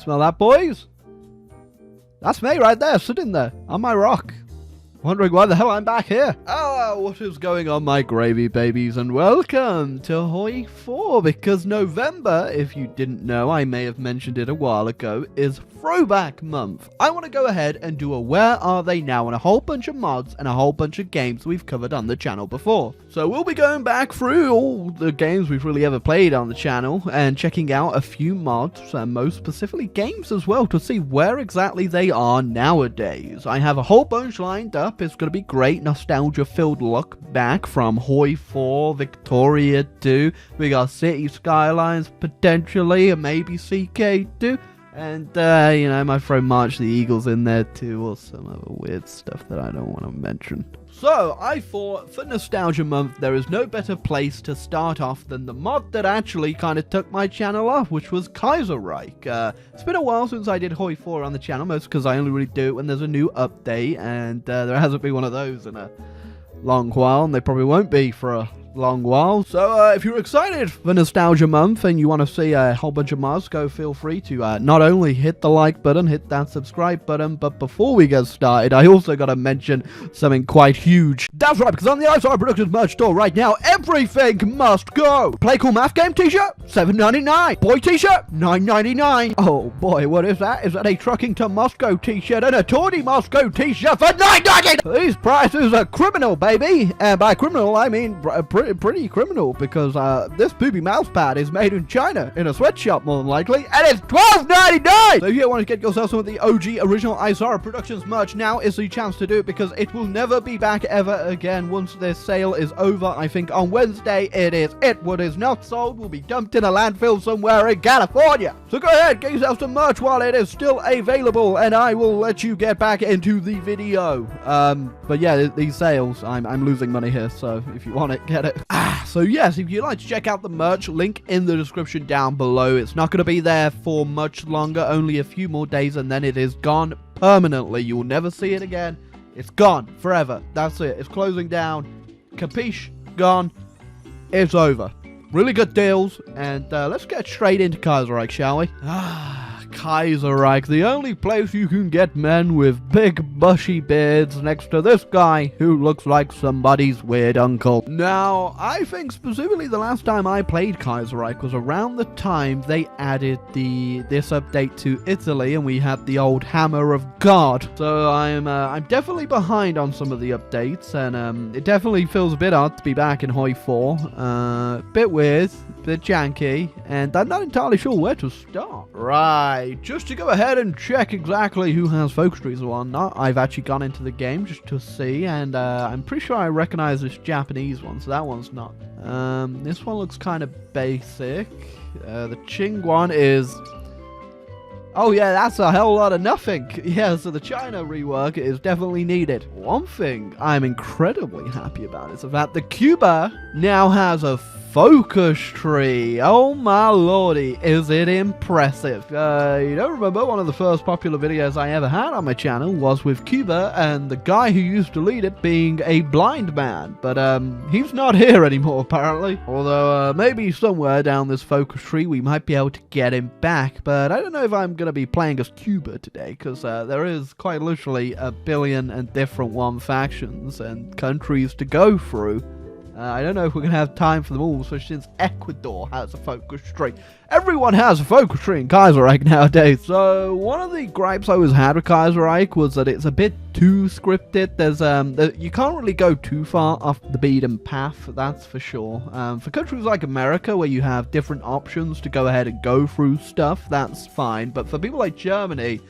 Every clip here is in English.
Smell that, boys? That's me right there, sitting there on my rock. Wondering why the hell I'm back here. Oh, what is going on, my gravy babies, and welcome to Hoi 4, because November, if you didn't know, I may have mentioned it a while ago, is Throwback month. I want to go ahead and do a Where Are They Now and a whole bunch of mods and a whole bunch of games we've covered on the channel before. So we'll be going back through all the games we've really ever played on the channel and checking out a few mods, and most specifically games as well, to see where exactly they are nowadays. I have a whole bunch lined up. It's going to be great, nostalgia-filled look back from Hoi 4, Victoria 2, we got City Skylines potentially, and maybe CK2. And, you know, I might throw March the Eagles in there too, or some other weird stuff that I don't want to mention. So, I thought, for Nostalgia Month, there is no better place to start off than the mod that actually kind of took my channel off, which was Kaiserreich. It's been a while since I did Hoi 4 on the channel, most because I only really do it when there's a new update, and there hasn't been one of those in a long while, and they probably won't be for a long while. So if you're excited for Nostalgia Month and you want to see a whole bunch of mods, go feel free to not only hit the like button, hit that subscribe button, but before we get started, I also got to mention something quite huge. That's right, because on the iSorrowproductions merch store right now, everything must go. Play Cool Math Game t-shirt, $7.99. Boy t-shirt, $9.99. Oh boy, what is that? Is that a Trucking to Moscow t-shirt and a Tawny Moscow t-shirt for $9.99? These prices are criminal, baby. And by criminal, I mean pretty criminal, because this poopy mouse pad is made in China in a sweatshop more than likely, and it's $12.99. So if you want to get yourself some of the OG original iSorrowproductions merch, now is the chance to do it, because it will never be back ever again once this sale is over. I think on Wednesday it is. What is not sold will be dumped in a landfill somewhere in California. So go ahead, get yourself some merch while it is still available, and I will let you get back into the video. But yeah, these sales, I'm losing money here, so if you want it, get it. So yes, if you'd like to check out the merch, link in the description down below. It's not going to be there for much longer, only a few more days, and then it is gone permanently. You will never see it again. It's gone forever. That's it. It's closing down. Capiche? Gone. It's over. Really good deals, and let's get straight into Kaiserreich, shall we? Kaiserreich, the only place you can get men with big bushy beards next to this guy who looks like somebody's weird uncle. Now, I think specifically the last time I played Kaiserreich was around the time they added this update to Italy, and we had the old Hammer of God. So I'm definitely behind on some of the updates, and it definitely feels a bit odd to be back in Hoi 4. Bit weird, bit janky, and I'm not entirely sure where to start. Right. Just to go ahead and check exactly who has focus trees or whatnot, I've actually gone into the game just to see, and I'm pretty sure I recognize this Japanese one, so that one's not. This one looks kind of basic. The Qing one is... oh yeah, that's a hell lot of nothing. Yeah, so the China rework is definitely needed. One thing I'm incredibly happy about is the fact that Cuba now has a focus tree. Oh my lordy, is it impressive. You don't remember, one of the first popular videos I ever had on my channel was with Cuba and the guy who used to lead it being a blind man, but he's not here anymore apparently. Although maybe somewhere down this focus tree we might be able to get him back, but I don't know if I'm going to be playing as Cuba today, because there is quite literally a billion and different factions and countries to go through. I don't know if we're going to have time for them all, especially since Ecuador has a focus tree. Everyone has a focus tree in Kaiserreich nowadays. So one of the gripes I always had with Kaiserreich was that it's a bit too scripted. You can't really go too far off the beaten path, that's for sure. For countries like America, where you have different options to go ahead and go through stuff, that's fine. But for people like Germany,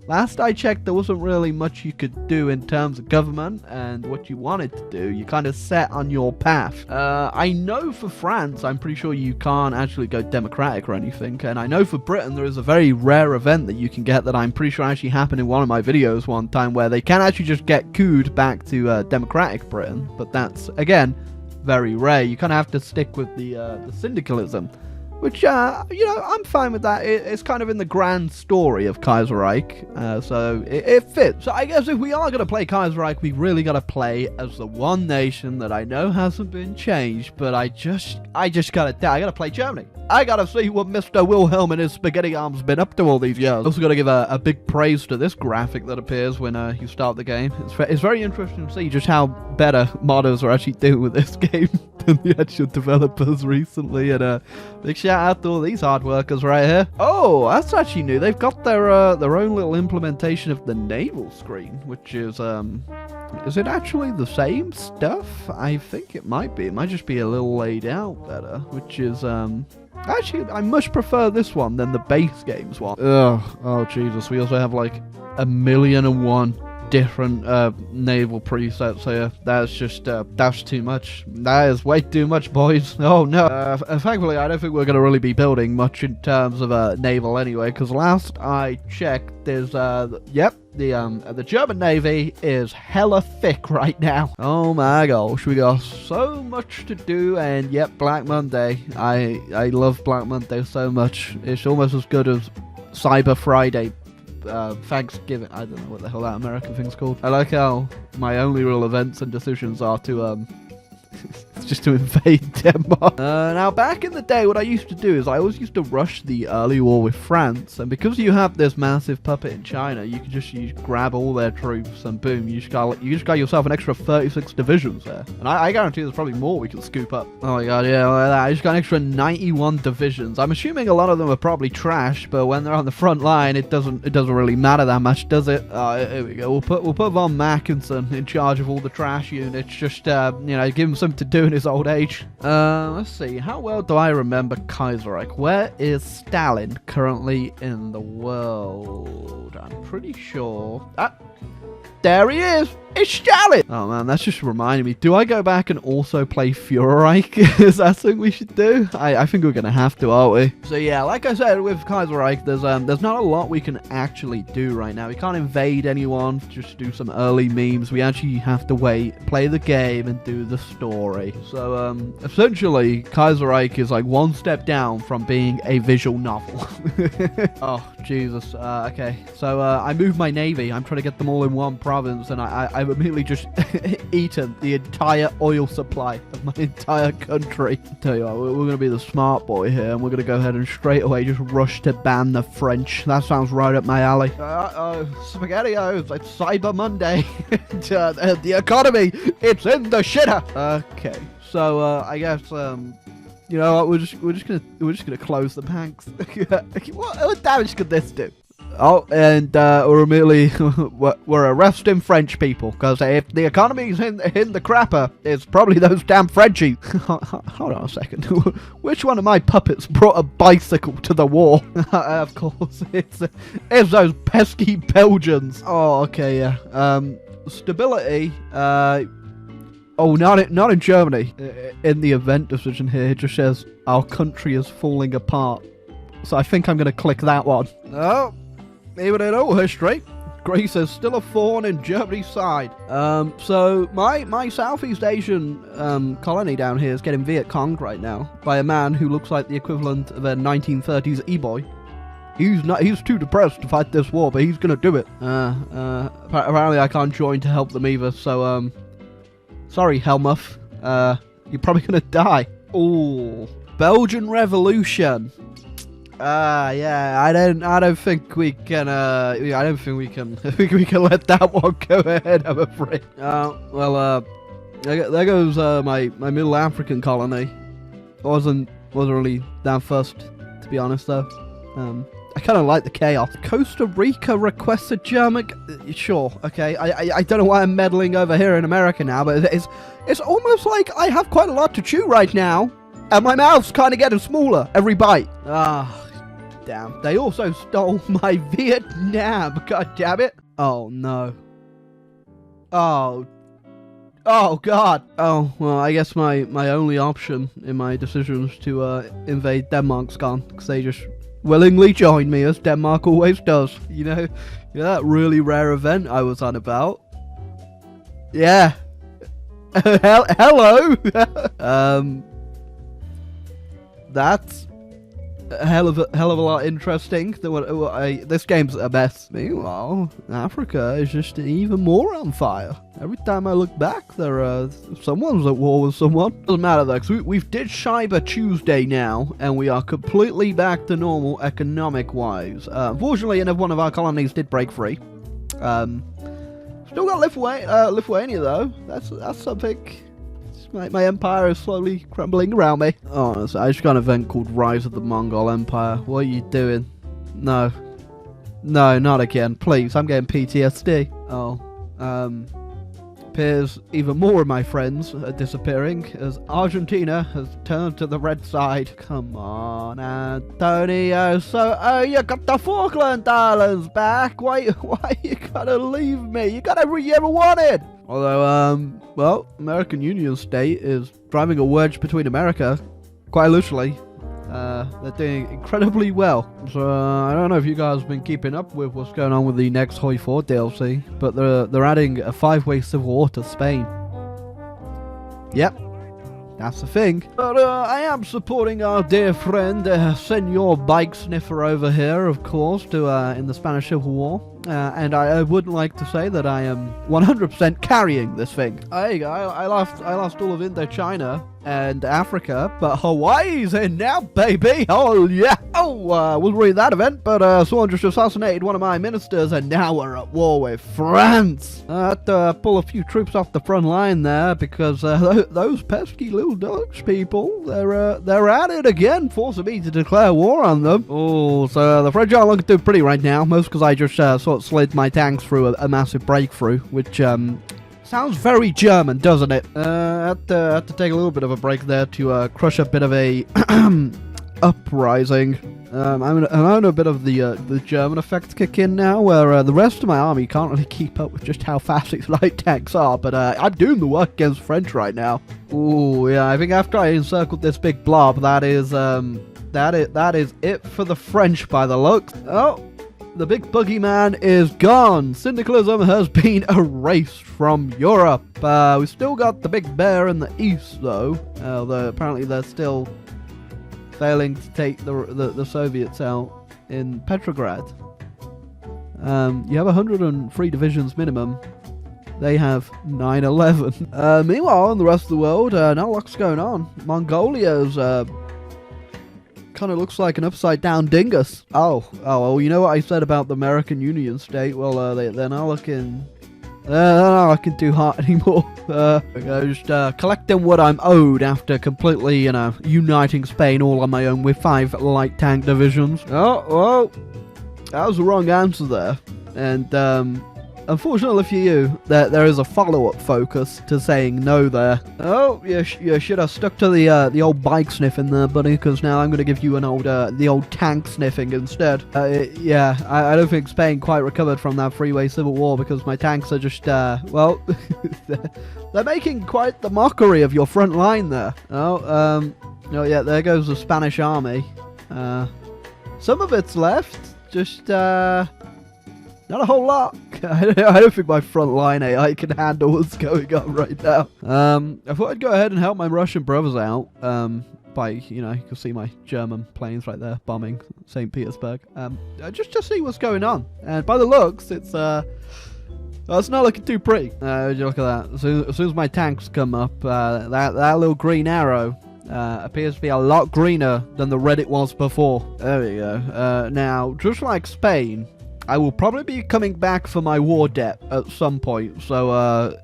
last I checked, there wasn't really much you could do in terms of government and what you wanted to do. You kind of set on your path. I know for France, I'm pretty sure you can't actually go democratic or anything. And I know for Britain, there is a very rare event that you can get that I'm pretty sure actually happened in one of my videos one time, where they can actually just get couped back to democratic Britain. But that's, again, very rare. You kind of have to stick with the syndicalism. Which, I'm fine with that. It's kind of in the grand story of Kaiserreich, so it fits. So I guess if we are going to play Kaiserreich, we really got to play as the one nation that I know hasn't been changed, but I just got to play Germany. I got to see what Mr. Wilhelm and his spaghetti arms been up to all these years. Also got to give a big praise to this graphic that appears when you start the game. It's very interesting to see just how better modders are actually doing with this game than the actual developers recently, and big shout out to all these hard workers right here. Oh, that's actually new. They've got their own little implementation of the naval screen, which is it actually the same stuff? I think it might be. It might just be a little laid out better, which is actually, I much prefer this one than the base games one. Ugh, oh Jesus, we also have like 1,000,001 different naval presets here. That's just that's too much. That is way too much, boys. Oh no. Thankfully I don't think we're gonna really be building much in terms of naval anyway, because last I checked there's the German Navy is hella thick right now. Oh my gosh, we got so much to do, and yep, Black Monday. I love Black Monday so much. It's almost as good as Cyber Friday. Thanksgiving. I don't know what the hell that American thing's called. I like how my only real events and decisions are to it's just to invade Denmark. Now, back in the day, what I used to do is I always used to rush the early war with France, and because you have this massive puppet in China, you can just grab all their troops, and boom, you just got yourself an extra 36 divisions there. And I guarantee there's probably more we can scoop up. Oh my god, yeah, like that. I just got an extra 91 divisions. I'm assuming a lot of them are probably trash, but when they're on the front line, it doesn't really matter that much, does it? Here we go. We'll put von Mackensen in charge of all the trash units. Just give him something to do in his old age. Let's see. How well do I remember Kaiserreich? Where is Stalin currently in the world? I'm pretty sure. There he is! It's Stalin! Oh man, that's just reminding me. Do I go back and also play Führerreich? Is that something we should do? I think we're gonna have to, aren't we? So yeah, like I said, with Kaiserreich, there's not a lot we can actually do right now. We can't invade anyone, just do some early memes. We actually have to wait, play the game, and do the story. So, essentially, Kaiserreich is like one step down from being a visual novel. Oh, Jesus. Okay. So, I moved my navy. I'm trying to get them all in one province, and I've immediately just eaten the entire oil supply of my entire country. Tell you what, we're going to be the smart boy here, and we're going to go ahead and straight away just rush to ban the French. That sounds right up my alley. SpaghettiOs, it's Cyber Monday. The economy, it's in the shitter. Okay, so I guess you know what, we're just gonna close the banks. What damage could this do? Oh, and we're immediately we're arresting French people, because if the economy's in the crapper, it's probably those damn Frenchies. Hold on a second. Which one of my puppets brought a bicycle to the war? Of course, it's those pesky Belgians. Oh, okay, yeah. Stability. Oh, not in Germany. In the event decision here, it just says our country is falling apart. So I think I'm gonna click that one. Oh. Even in all history, Greece is still a thorn in Germany's side. So my Southeast Asian colony down here is getting Viet Conged right now by a man who looks like the equivalent of a 1930s e-boy. He's too depressed to fight this war, but he's gonna do it. Apparently I can't join to help them either, so sorry, Helmuth. You're probably gonna die. Ooh, Belgian Revolution. Yeah, I don't think we can, I don't think we can let that one go ahead, I'm afraid. Well, there goes, my Middle African colony. Wasn't really that fussed, to be honest, though. I kind of like the chaos. Costa Rica requests a German... Sure, okay. I don't know why I'm meddling over here in America now, but it's almost like I have quite a lot to chew right now. And my mouth's kind of getting smaller every bite. Damn. They also stole my Vietnam. God damn it. Oh, no. Oh, God. Oh, well, I guess my only option in my decisions to invade Denmark's gone. Because they just willingly joined me, as Denmark always does. You know that really rare event I was on about? Yeah. Hello. a hell of a lot interesting than this game's a mess. Meanwhile, Africa is just even more on fire. Every time I look back, someone's at war with someone. Doesn't matter though, because we've did Cyber Tuesday now, and we are completely back to normal economic-wise. Unfortunately, another one of our colonies did break free. Still got Lithuania though. That's something. My empire is slowly crumbling around me. Oh, so I just got an event called Rise of the Mongol Empire. What are you doing? No. No, not again. Please, I'm getting PTSD. Oh, appears even more of my friends are disappearing as Argentina has turned to the red side. Come on, Antonio. So, you got the Falkland Islands back. Why you gotta leave me? You got everything you ever wanted. Although, well, American Union State is driving a wedge between America, quite literally. They're doing incredibly well. So, I don't know if you guys have been keeping up with what's going on with the next Hoi 4 DLC, but they're adding a 5-way civil war to Spain. Yep, that's the thing. But I am supporting our dear friend, Senor Bike Sniffer over here, of course, in the Spanish Civil War. And I would like to say that I am 100% carrying this thing. I lost all of Indochina and Africa, but Hawaii's in now, baby. Oh yeah. Oh, we'll read that event, but someone just assassinated one of my ministers, and now we're at war with France. I had to pull a few troops off the front line there because those pesky little Dutch people, they're at it again, forcing me to declare war on them. Oh, so the French aren't looking too pretty right now, most because I just sort of slid my tanks through a massive breakthrough, which sounds very German, doesn't it? I had to take a little bit of a break there to crush a bit of a uprising. I'm on a bit of the German effect kick in now, where the rest of my army can't really keep up with just how fast these light tanks are, but I'm doing the work against French right now. Ooh, yeah, I think after I encircled this big blob, that is it for the French by the looks. Oh, the big boogeyman is gone. Syndicalism has been erased from Europe. We've still got the big bear in the east, though. Although apparently they're still failing to take the Soviets out in Petrograd. You have 103 divisions minimum. They have 911. Meanwhile, in the rest of the world, not a lot's going on. Mongolia's kind of looks like an upside down dingus. Oh, you know what I said about the American Union State? Well, they're not looking too hot anymore. Just collecting what I'm owed after completely, uniting Spain all on my own with 5 light tank divisions. Oh, well, that was the wrong answer there. And, unfortunately for you, there is a follow-up focus to saying no there. Oh, you should have stuck to the old bike sniffing there, buddy, because now I'm going to give you the old tank sniffing instead. Yeah, I don't think Spain quite recovered from that 3-way civil war because my tanks are just, well, they're making quite the mockery of your front line there. Oh, yeah, there goes the Spanish army. Some of it's left, just, not a whole lot. I don't think my frontline AI can handle what's going on right now. I thought I'd go ahead and help my Russian brothers out. By, you can see my German planes right there bombing St. Petersburg. Just to see what's going on. And by the looks, it's not looking too pretty. Look at that. As soon as my tanks come up, that little green arrow appears to be a lot greener than the red it was before. There we go. Now, just like Spain, I will probably be coming back for my war debt at some point, so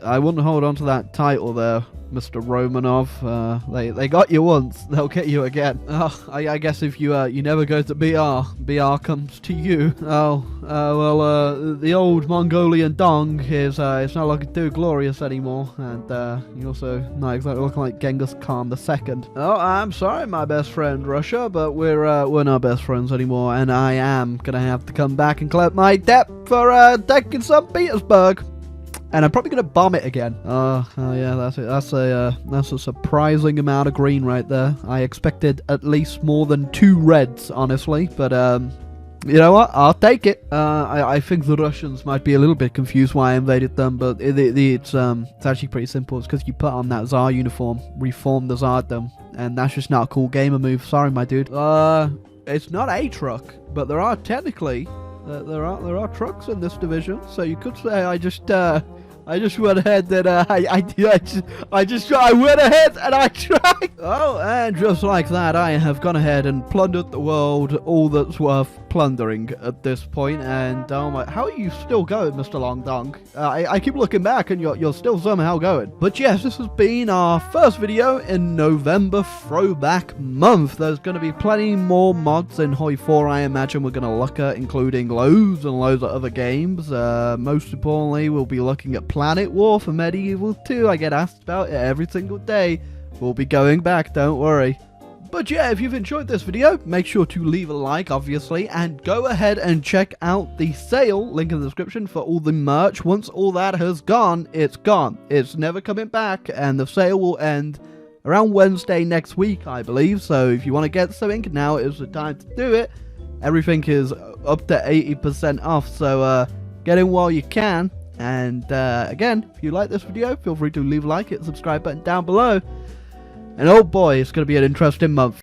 I wouldn't hold on to that title there, Mr. Romanov. They got you once, they'll get you again. Oh, I guess if you never go to BR comes to you. Well, the old Mongolian dong is it's not looking too glorious anymore, and you also not exactly looking like Genghis Khan II. Oh, I'm sorry, my best friend Russia, but we're not best friends anymore, and I am gonna have to come back and collect my debt for taking St. Petersburg. And I'm probably going to bomb it again. Oh yeah, that's it. That's a surprising amount of green right there. I expected at least more than 2 reds, honestly. But, you know what? I'll take it. I think the Russians might be a little bit confused why I invaded them. But it's actually pretty simple. It's because you put on that Tsar uniform, reform the Tsardom. And that's just not a cool gamer move. Sorry, my dude. it's not a truck, but there are technically there are trucks in this division. So you could say I just went ahead and I went ahead and I tried. Oh, and just like that, I have gone ahead and plundered the world, all that's worth plundering at this point. And oh my, how are you still going, Mr. Long Dong? I keep looking back, and you're still somehow going. But yes, this has been our first video in November Throwback month. There's going to be plenty more mods in Hoi 4. I imagine we're going to look at, including loads and loads of other games. Most importantly, we'll be looking at Planet War for Medieval 2. I get asked about it every single day. We'll be going back, don't worry. But yeah, if you've enjoyed this video, make sure to leave a like, obviously, and go ahead and check out the sale, link in the description, for all the merch. Once all that has gone, it's gone. It's never coming back, and the sale will end around Wednesday next week, I believe. So if you want to get something, now is the time to do it. Everything is up to 80% off, so get in while you can. And again, if you like this video, feel free to leave a like, hit the subscribe button down below. And oh boy, it's going to be an interesting month.